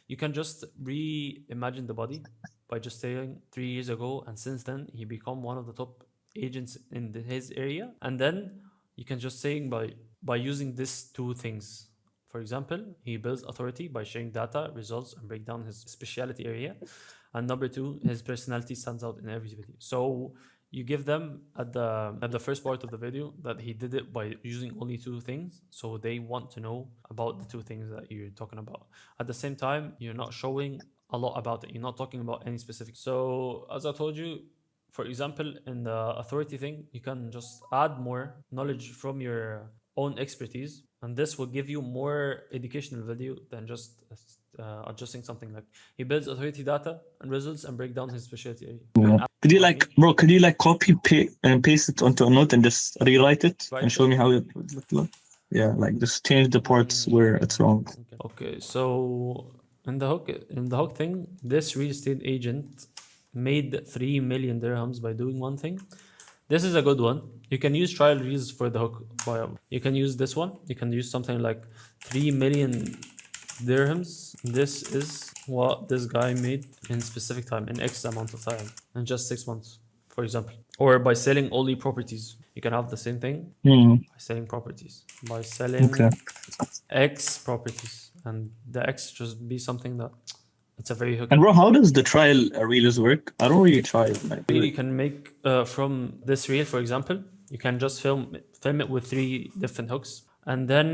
You can just reimagine the body by just saying 3 years ago, and since then he become one of the top agents in his area. And then you can just saying by using these two things. For example, he builds authority by sharing data, results, and break down his specialty area. And number two, his personality stands out in every video. So you give them at the first part of the video that he did it by using only two things, so they want to know about the two things that you're talking about. At the same time, you're not showing a lot about it. You're not talking about any specific. So as I told you, for example, in the authority thing, you can just add more knowledge from your own expertise, and this will give you more educational value than just adjusting something. Like he builds authority data and results and break down his specialty area. Yeah. Could you like copy and paste it onto a note and just rewrite it and show me how it would look like? Yeah, like just change the parts where it's wrong. Okay, so in the hook thing, this real estate agent made 3 million dirhams by doing one thing. This is a good one. You can use trial reels for the hook. You can use this one. You can use something like 3 million dirhams. This is what this guy made in specific time, in X amount of time, in just 6 months, for example. Or by selling only properties. You can have the same thing by selling properties. By selling X properties. And the X just be something that it's a very hook. And bro, how does the trial reels work? I don't really try it. Like, you can make from this reel, for example, you can just film it with 3 different hooks, and then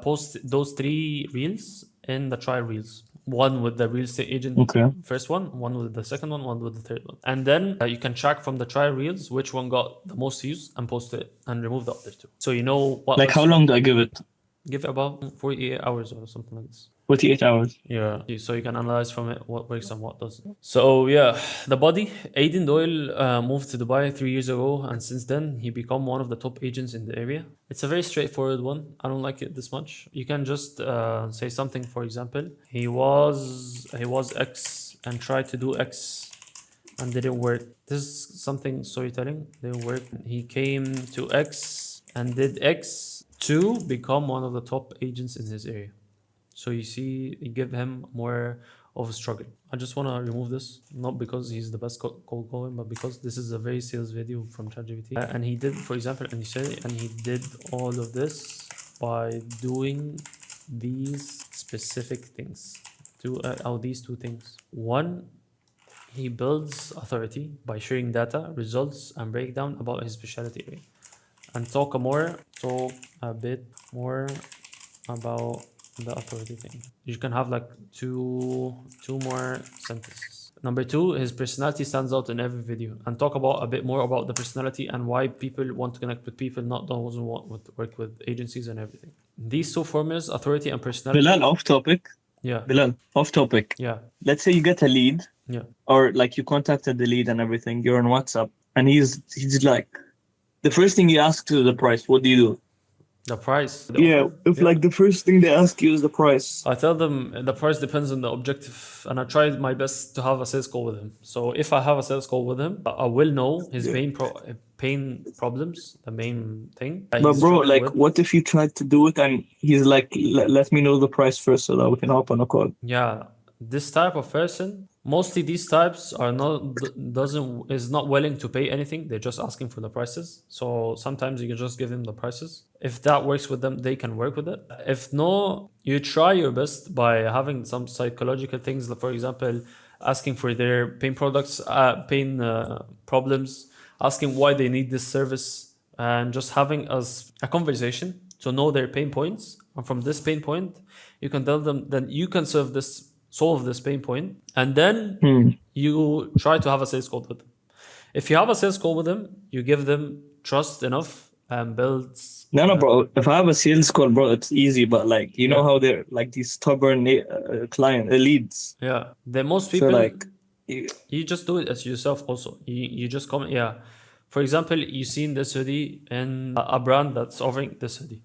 post those 3 reels in the trial reels. One with the real estate agent, first one with the second one with the third one. And then you can track from the trial reels which one got the most views and post it and remove the other 2. So you know what. Like how long do I give it? Give it about 48 hours or something like this. 48 hours. Yeah. So you can analyze from it what works and what doesn't. So yeah, the body. Aiden Doyle moved to Dubai 3 years ago, and since then he become one of the top agents in the area. It's a very straightforward one. I don't like it this much. You can just say something. For example, he was X and tried to do X and didn't work. This is something storytelling. Didn't work. He came to X and did X to become one of the top agents in his area. So you see, you give him more of a struggle. I just want to remove this, not because he's the best cold calling, but because this is a very sales video from ChatGPT. And he did, for example, and he did all of this by doing these specific things. These 2 things. One, he builds authority by sharing data, results, and breakdown about his specialty area. And talk a bit more about the authority thing. You can have like two more sentences. Number 2, his personality stands out in every video, and talk about a bit more about the personality and why people want to connect with people, not those who want to work with agencies and everything. These 2 formulas, authority and personality. Bilal, off topic. Yeah. Bilal, off topic. Yeah. Let's say you get a lead. Yeah. Or like you contacted the lead and everything. You're on WhatsApp, and he's like, the first thing he asks is the price. What do you do? The price. Like the first thing they ask you is the price. I tell them the price depends on the objective, and I try my best to have a sales call with him. So if I have a sales call with him, I will know his pain problems, the main thing. But bro, like, what if you tried to do it and he's like, let me know the price first so that we can hop on a call? Yeah, this type of person. Mostly these types are not willing to pay anything. They're just asking for the prices. So sometimes you can just give them the prices. If that works with them, they can work with it. If no, you try your best by having some psychological things. For example, asking for their pain problems, asking why they need this service, and just having a conversation to know their pain points. And from this pain point, you can tell them then you can solve this pain point, and then you try to have a sales call with them. If you have a sales call with them, you give them trust enough and builds. No, bro. If I have a sales call, bro, it's easy. But like, you know how they're like these stubborn leads. Yeah, most people. So like, you just do it as yourself. Also, you just comment. Yeah, for example, you seen this hoodie in a brand that's offering this hoodie,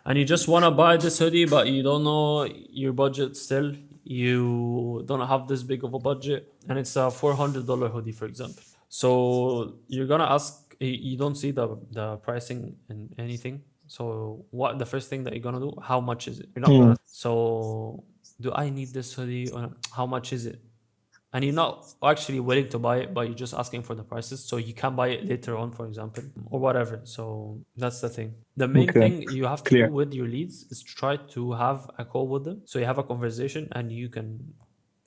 and you just want to buy this hoodie, but you don't know your budget still. You don't have this big of a budget, and it's a $400 hoodie, for example. So you're gonna ask. You don't see the pricing in anything. So what the first thing that you're gonna do? How much is it? You're not gonna. So do I need this hoodie? Or how much is it? And you're not actually willing to buy it, but you're just asking for the prices, so you can buy it later on, for example, or whatever. So that's the thing. The main thing you have to do with your leads is try to have a call with them. So you have a conversation and you can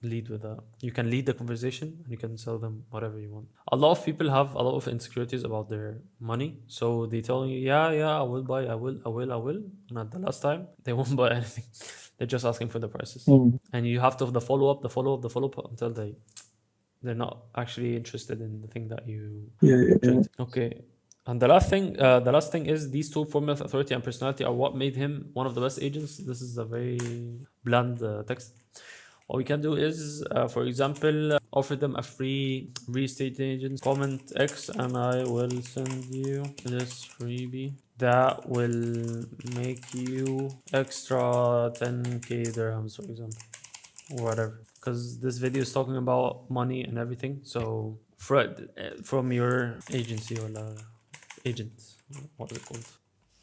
lead with that. You can lead the conversation and you can sell them whatever you want. A lot of people have a lot of insecurities about their money. So they tell you, yeah, I will buy, I will. And at the last time, they won't buy anything. They're just asking for the prices. And you have to have the follow-up until they're not actually interested in the thing that you trade. Okay. And the last thing is these two formulas, authority and personality, are what made him one of the best agents. This is a very bland text. What we can do is, for example, offer them a free real estate agent. Comment X and I will send you this freebie that will make you extra 10k dirhams, for example, or whatever. Because this video is talking about money and everything. So from your agency or agent, what is it called?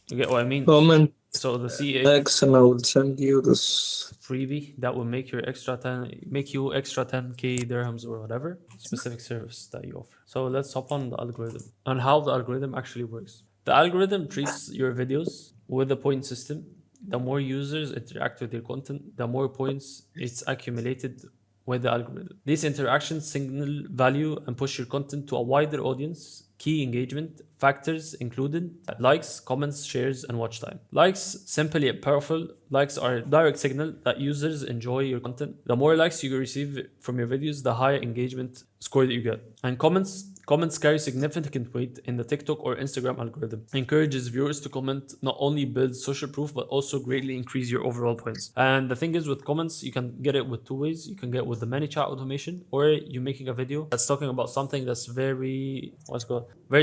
You get what I mean? Comment So the CA X and I will send you this freebie that will make you extra 10k dirhams or whatever specific service that you offer. So let's hop on the algorithm and how the algorithm actually works. The algorithm treats your videos with a point system. The more users interact with your content, the more points it's accumulated with the algorithm. These interactions signal value and push your content to a wider audience. Key engagement factors included likes, comments, shares, and watch time. Likes, simple yet powerful. Likes are a direct signal that users enjoy your content. The more likes you receive from your videos, the higher engagement score that you get. And comments carry significant weight in the TikTok or Instagram algorithm. Encourages viewers to comment, not only builds social proof, but also greatly increase your overall points. And the thing is with comments, you can get it with two ways. You can get with the ManyChat automation, or you making a video that's talking about something that's very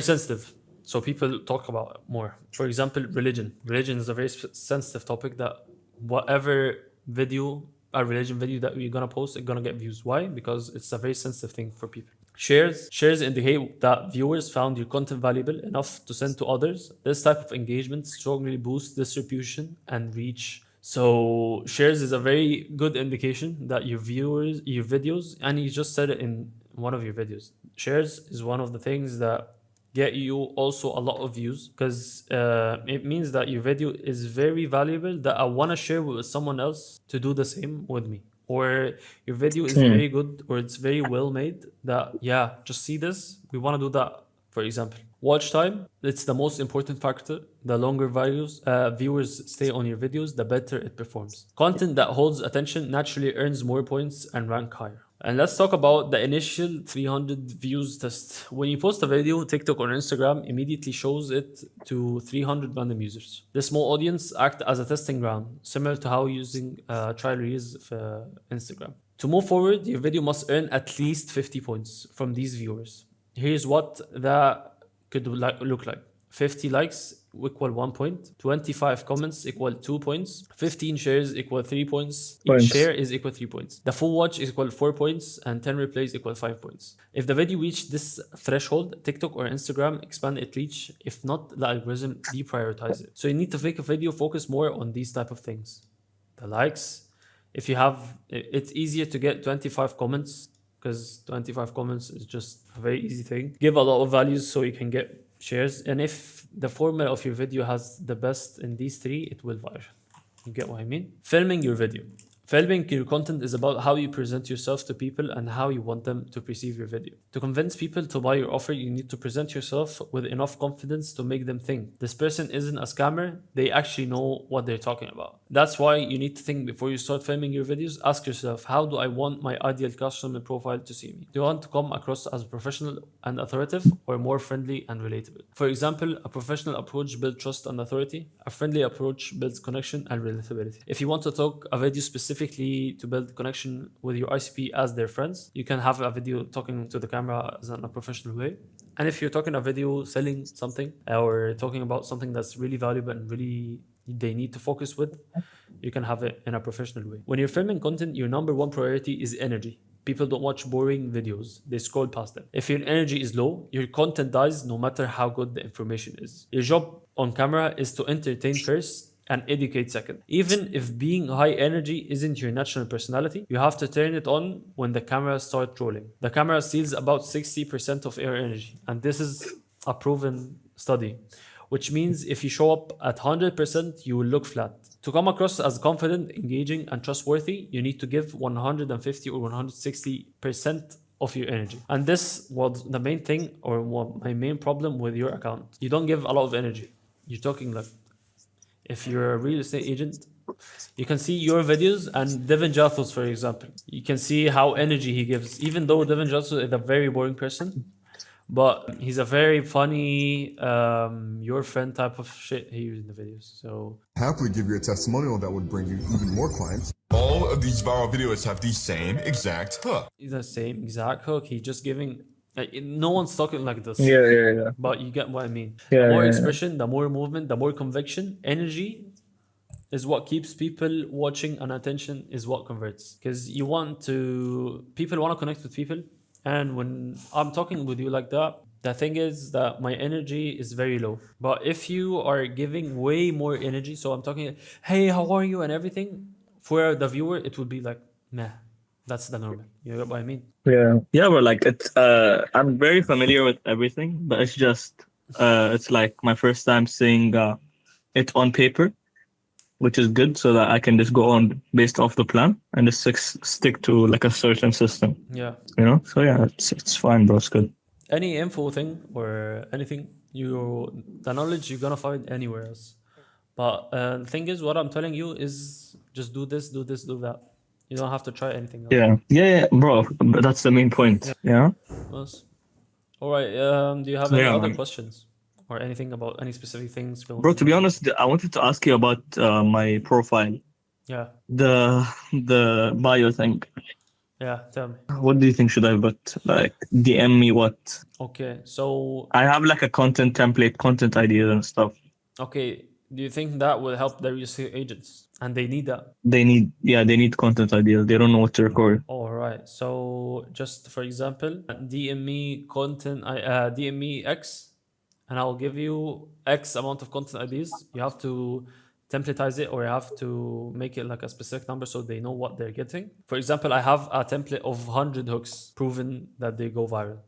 sensitive. So people talk about it more. For example, religion. Religion is a very sensitive topic that whatever a religion video that we're gonna post, it's gonna get views. Why? Because it's a very sensitive thing for people. Shares indicate that viewers found your content valuable enough to send to others. This type of engagement strongly boosts distribution and reach. So shares is a very good indication that your videos, and you just said it in one of your videos, shares is one of the things that get you also a lot of views, because it means that your video is very valuable, that I want to share with someone else to do the same with me. Or your video is very good, or it's very well made, that just see this, we want to do that. For example, watch time, it's the most important factor. The longer viewers stay on your videos, the better it performs. Content that holds attention naturally earns more points and rank higher. And let's talk about the initial 300 views test. When you post a video, TikTok or Instagram immediately shows it to 300 random users. This small audience acts as a testing ground, similar to how using trial reels for Instagram. To move forward, your video must earn at least 50 points from these viewers. Here's what that could look like. 50 likes equal 1 point, 25 comments equal 2 points, 15 shares equal 3 points, each share is equal 3 points. The full watch is equal 4 points, and 10 replays equal 5 points. If the video reached this threshold, TikTok or Instagram expand its reach. If not, the algorithm deprioritize it. So you need to make a video focus more on these type of things. The likes, if you have, it's easier to get 25 comments, because 25 comments is just a very easy thing. Give a lot of values so you can get shares, and if the formula of your video has the best in these three, it will viral. You get what I mean? Filming your video. Filming your content is about how you present yourself to people and how you want them to perceive your video. To convince people to buy your offer, you need to present yourself with enough confidence to make them think, this person isn't a scammer, they actually know what they're talking about. That's why you need to think before you start filming your videos. Ask yourself, how do I want my ideal customer profile to see me? Do you want to come across as professional and authoritative, or more friendly and relatable? For example, a professional approach builds trust and authority. A friendly approach builds connection and relatability. If you want to talk a video specifically to build connection with your ICP as their friends, you can have a video talking to the camera in a professional way. And if you're talking a video selling something, or talking about something that's really valuable and really they need to focus with, you can have it in a professional way. When you're filming content, your number one priority is energy. People don't watch boring videos, they scroll past them. If your energy is low, your content dies no matter how good the information is. Your job on camera is to entertain first and educate second. Even if being high energy isn't your natural personality, you have to turn it on when the camera starts rolling. The camera steals about 60% of your energy, and this is a proven study, which means if you show up at 100%, you will look flat. To come across as confident, engaging, and trustworthy, you need to give 150 or 160% of your energy. And this was the main thing, or my main problem with your account. You don't give a lot of energy. You're talking like, if you're a real estate agent, you can see your videos and Devin Jathos, for example. You can see how energy he gives, even though Devin Jathos is a very boring person. But he's a very funny, your friend type of shit he uses in the videos. So Happily give you a testimonial that would bring you even more clients. All of these viral videos have the same exact hook. it's the same exact hook. He's just giving. No one's talking like this. Yeah. But you get what I mean. Yeah, The more yeah, expression, the more movement, the more conviction, energy is what keeps people watching, and attention is what converts. Because people want to connect with people. And when I'm talking with you like that, the thing is that my energy is very low. But if you are giving way more energy, so I'm talking, hey, how are you and everything, for the viewer, it would be like, nah, that's the normal. You know what I mean? Yeah, but like it's I'm very familiar with everything, but it's just it's like my first time seeing it on paper, which is good, so that I can just go on based off the plan and just stick to like a certain system. Yeah. You know? So yeah, it's fine, bro. It's good. Any info thing or anything, the knowledge you're gonna find anywhere else. But the thing is, what I'm telling you is just do this, do that. You don't have to try anything else. Yeah, bro. But that's the main point. Yeah. Yes. All right. Do you have any Yeah, other man. questions or anything about any specific things? Bro, to be honest, I wanted to ask you about my profile, Yeah. the bio thing. Yeah. Tell me. What do you think should I put? Like DM me what? Okay. So, I have like a content template, content ideas and stuff. okay. Do you think that will help the real estate agents? And they need that. They need content ideas. They don't know what to record. All right. So, just for example, DM me DM me X, and I'll give you X amount of content ideas. You have to templatize it, or you have to make it like a specific number so they know what they're getting. For example, I have a template of 100 hooks proven that they go viral.